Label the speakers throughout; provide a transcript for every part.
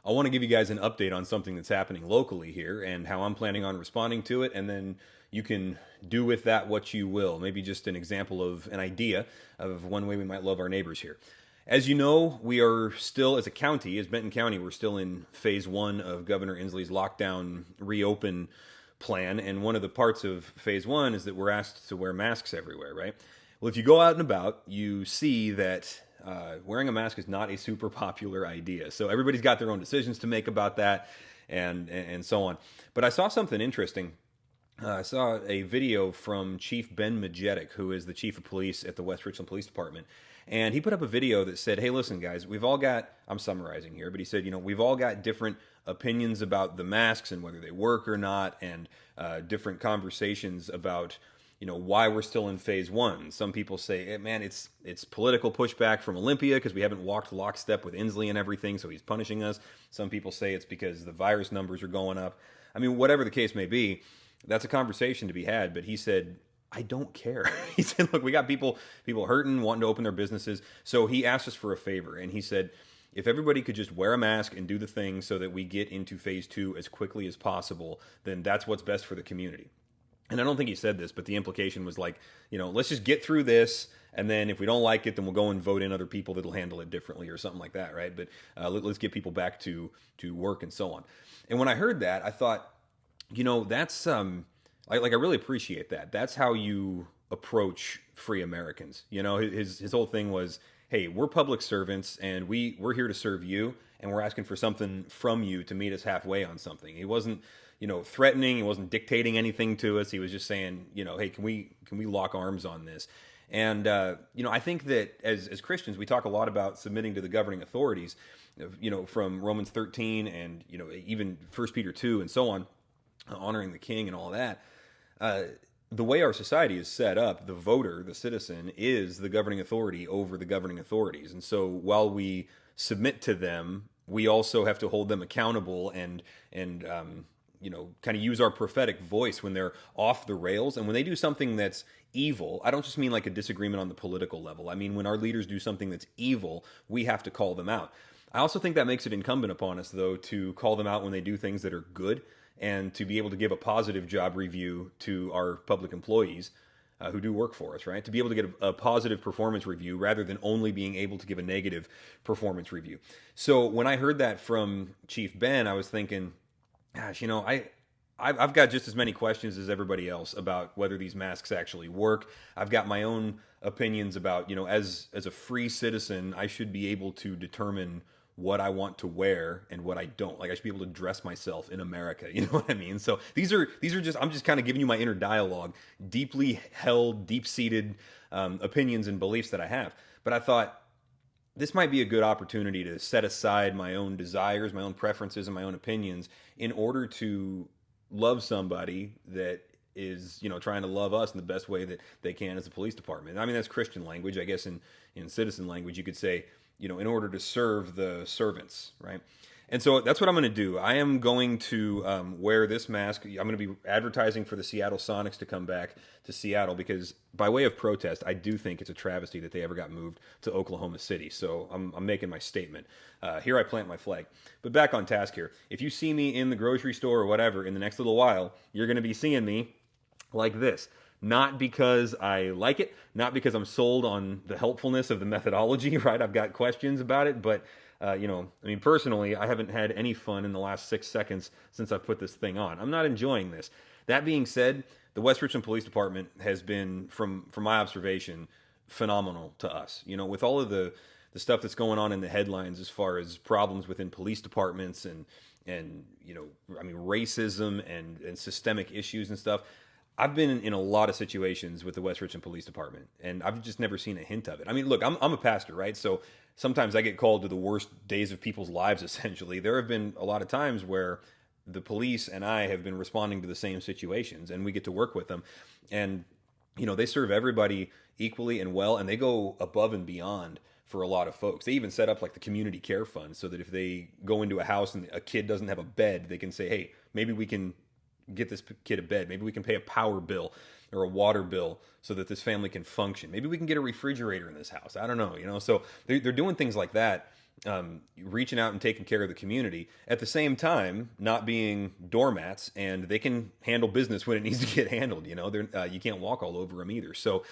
Speaker 1: I want to give you guys an update on something that's happening locally here and how I'm planning on responding to it. And then you can do with that what you will. Maybe just an example of an idea of one way we might love our neighbors here. As you know, we are still, as a county, as Benton County, we're still in phase one of Governor Inslee's lockdown reopen plan. And one of the parts of phase one is that we're asked to wear masks everywhere, right? Well, if you go out and about, you see that wearing a mask is not a super popular idea. So everybody's got their own decisions to make about that and so on. But I saw something interesting. I saw a video from Chief Ben Majetic, who is the chief of police at the West Richland Police Department. And he put up a video that said, hey, listen, guys, we've all got, I'm summarizing here, but he said, we've all got different opinions about the masks and whether they work or not, and different conversations about, why we're still in phase one. Some people say, hey, man, it's political pushback from Olympia because we haven't walked lockstep with Inslee and everything, so he's punishing us. Some people say it's because the virus numbers are going up. I mean, whatever the case may be, that's a conversation to be had, but he said, I don't care. He said, look, we got people hurting, wanting to open their businesses. So he asked us for a favor, and he said, if everybody could just wear a mask and do the thing so that we get into phase two as quickly as possible, then that's what's best for the community. And I don't think he said this, but the implication was like, let's just get through this, and then if we don't like it, then we'll go and vote in other people that'll handle it differently or something like that, right? But let's get people back to work and so on. And when I heard that, I thought, that's I really appreciate that. That's how you approach free Americans. His whole thing was, hey, we're public servants and we're here to serve you, and we're asking for something from you to meet us halfway on something. He wasn't, threatening. He wasn't dictating anything to us. He was just saying, hey, can we lock arms on this? And I think that as Christians, we talk a lot about submitting to the governing authorities, from Romans 13 and even 1 Peter 2 and so on, honoring the king and all that. The way our society is set up, the voter, the citizen, is the governing authority over the governing authorities. And so while we submit to them, we also have to hold them accountable and kind of use our prophetic voice when they're off the rails. And when they do something that's evil, I don't just mean like a disagreement on the political level. I mean, when our leaders do something that's evil, we have to call them out. I also think that makes it incumbent upon us, though, to call them out when they do things that are good, and to be able to give a positive job review to our public employees who do work for us, right? To be able to get a positive performance review rather than only being able to give a negative performance review. So when I heard that from Chief Ben, I was thinking, gosh, I've got just as many questions as everybody else about whether these masks actually work. I've got my own opinions about, as a free citizen, I should be able to determine what I want to wear and what I don't. Like, I should be able to dress myself in America. You know what I mean? So these are just, I'm just kind of giving you my inner dialogue, deeply held, deep-seated opinions and beliefs that I have. But I thought this might be a good opportunity to set aside my own desires, my own preferences, and my own opinions in order to love somebody that is, trying to love us in the best way that they can as a police department. I mean, that's Christian language. I guess in citizen language, you could say, in order to serve the servants, right? And so that's what I'm going to do. I am going to wear this mask. I'm going to be advertising for the Seattle Sonics to come back to Seattle because, by way of protest, I do think it's a travesty that they ever got moved to Oklahoma City. So I'm making my statement. Here I plant my flag. But back on task here. If you see me in the grocery store or whatever in the next little while, you're going to be seeing me like this. Not because I like it, not because I'm sold on the helpfulness of the methodology, right? I've got questions about it, but, personally, I haven't had any fun in the last 6 seconds since I've put this thing on. I'm not enjoying this. That being said, the West Richland Police Department has been, from my observation, phenomenal to us. With all of the stuff that's going on in the headlines as far as problems within police departments and racism and systemic issues and stuff, I've been in a lot of situations with the West Richland Police Department, and I've just never seen a hint of it. I mean, look, I'm a pastor, right? So sometimes I get called to the worst days of people's lives, essentially. There have been a lot of times where the police and I have been responding to the same situations, and we get to work with them. And, they serve everybody equally and well, and they go above and beyond for a lot of folks. They even set up like the community care fund so that if they go into a house and a kid doesn't have a bed, they can say, hey, maybe we can get this kid a bed. Maybe we can pay a power bill or a water bill so that this family can function. Maybe we can get a refrigerator in this house. I don't know, So they're doing things like that reaching out and taking care of the community, at the same time not being doormats, and they can handle business when it needs to get handled. You know, you can't walk all over them either. So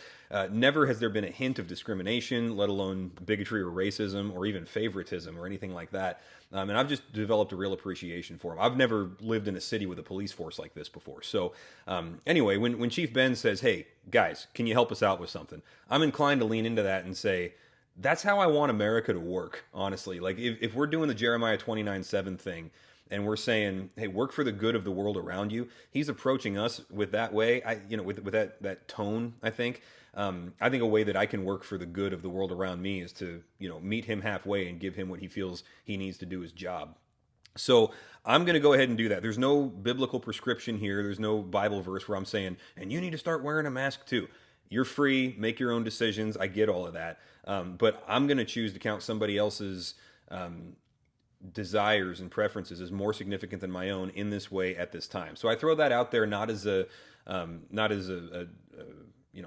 Speaker 1: never has there been a hint of discrimination, let alone bigotry or racism or even favoritism or anything like that. And I've just developed a real appreciation for them. I've never lived in a city with a police force like this before. So anyway, when Chief Ben says, hey, guys, can you help us out with something? I'm inclined to lean into that and say, that's how I want America to work, honestly. Like, if we're doing the Jeremiah 29:7 thing, and we're saying, hey, work for the good of the world around you, he's approaching us with that way, with that tone, I think. I think a way that I can work for the good of the world around me is to, meet him halfway and give him what he feels he needs to do his job. So I'm going to go ahead and do that. There's no biblical prescription here. There's no Bible verse where I'm saying, and you need to start wearing a mask too. You're free, make your own decisions. I get all of that. But I'm going to choose to count somebody else's desires and preferences as more significant than my own in this way at this time. So I throw that out there not as a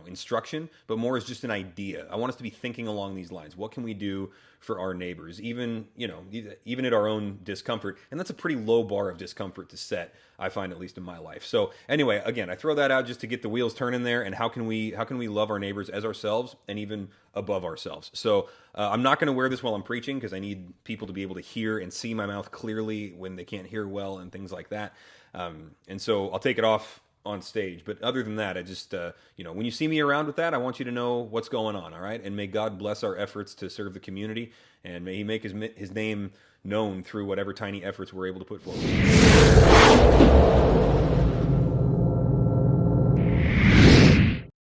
Speaker 1: instruction, but more as just an idea. I want us to be thinking along these lines. What can we do for our neighbors, even at our own discomfort? And that's a pretty low bar of discomfort to set, I find, at least in my life. So anyway, again, I throw that out just to get the wheels turning there. And how can we love our neighbors as ourselves and even above ourselves? So I'm not going to wear this while I'm preaching because I need people to be able to hear and see my mouth clearly when they can't hear well and things like that. And so I'll take it off on stage. But other than that, I just, when you see me around with that, I want you to know what's going on, all right? And may God bless our efforts to serve the community, and may he make his name known through whatever tiny efforts we're able to put forward.